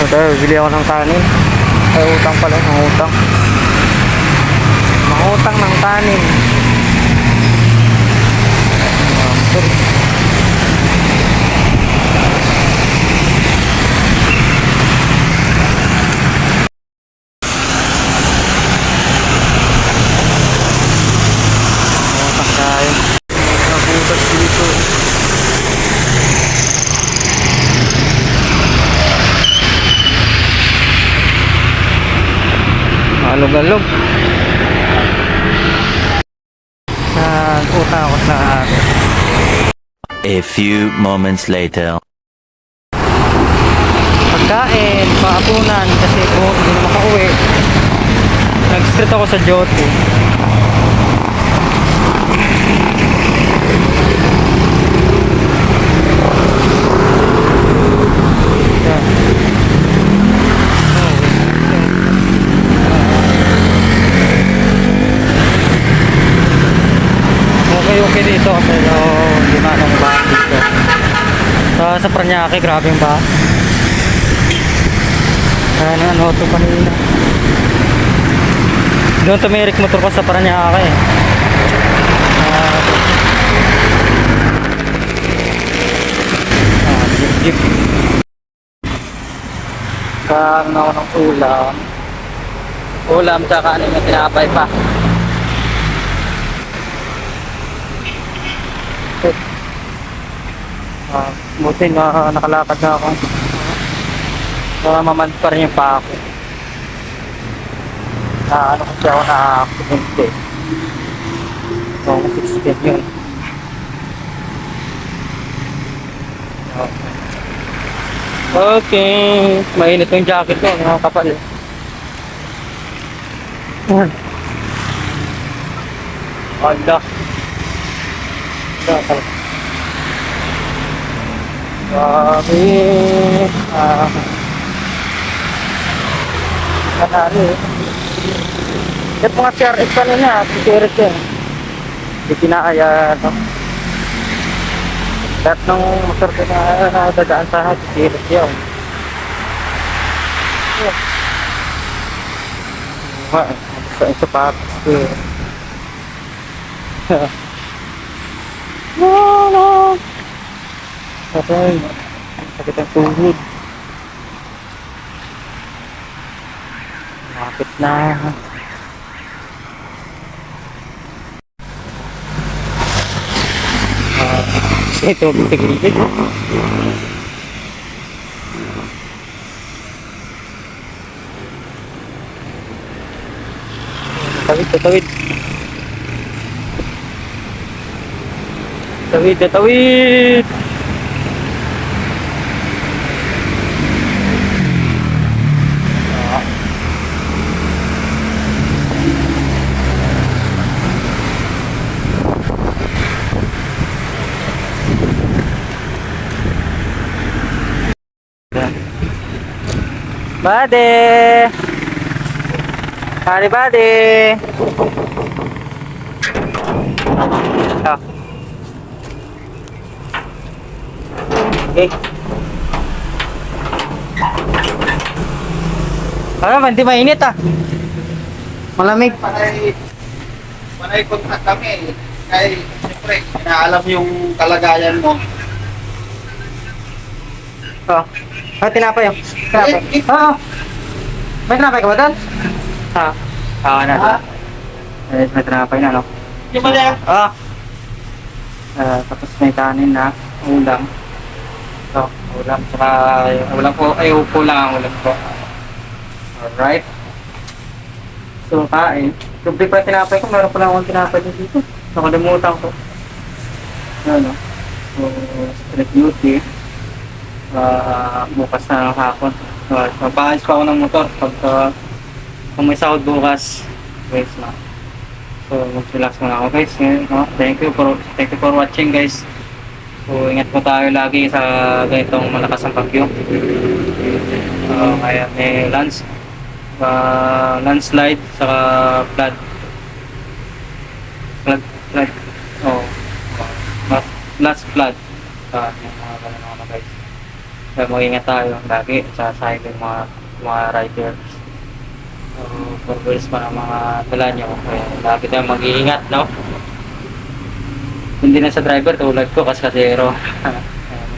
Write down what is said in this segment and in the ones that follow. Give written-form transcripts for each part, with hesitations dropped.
tayo, bili ako ng kanin. Ay, utang pala, mangutang. Mangutang ng kanin. Sorry. Mangutang tayo. Nabutas dito. Alog-alog. Utang ako sa A few moments later. pagkain, paapunan kasi kung hindi na makauwi. Nag-street ako sa Jote. Yan. Okay dito kasi hindi na anong bahan dito. Sa Paranaque, grabe yung bahan. Ano ito kanina. Doon tumirik motor ko sa Paranaque. Jeep. Karoon ako ng ulam. Ulam tsaka ano yung tinapay pa. Buti na nakalakad na ako. Mamamand pa rin yung pa ako. Ano kasi ako na-accidente. So, 16 yun. Okay. Mainit yung jacket ko. Mga kapal. Anda. Grabe. Kanari. Yung mga CRX kanina, CRX yun. Hindi kinakaya, no? Lahat ng motor ko na dadaan sa CRX yun. Sa sapatos ko. No. Okay. Sakit ang tuhod. Malapit na. Ito, bitig-bitig. Tawid. Tawid. Bade! Bade! Ah. Okay. Hindi mainit ah. Malamig. Panay kontak kami. Kaya siyempre, inaalam yung kalagayan mo. Oh. Tinapay yun. Tinapay. Oo. May tinapay ka ba doon? Na. May tinapay na, no? Yung ba na? Tapos may kanin na. Ulam. Ito, ulam. Tsaka ulam po. Ay, upo lang ang ulam ko. Alright. So, kain. Subli pa tinapay ko. Meron pa lang akong tinapay dito. Nakalimutan ko. Ano? So, street duty. Bukas na hapon. Magpaayos pa ako ng motor kung may sahod bukas. Guys, no? So, mag-relax muna ako guys. No? Thank you for watching guys. So, ingat po tayo lagi sa ganitong malakas ang bagyo. Kaya may landslide saka flood. Last flood. Yung mga ganun guys. Kaya mag-ingat tayo lagi sa side ng mga riders. So, for girls pa ng mga dala nyo, kaya lagi tayong mag-iingat, no? Hindi na sa driver, tulad ko, kaskadero.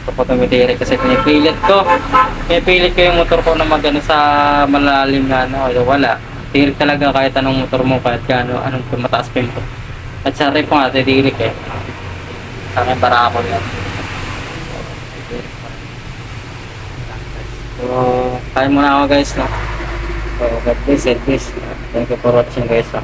Ito po tumitiri kasi pinipilit ko yung motor ko na magano sa malalim na ano, o wala. Tirik talaga kahit anong motor mo, kahit gaano, anong mataas pa yung motor. At sa rip mo nga, tirik eh. Sa akin, para ako yan. So, kaya muna ako guys, no? So, God bless, God bless. Thank you for watching guys, no?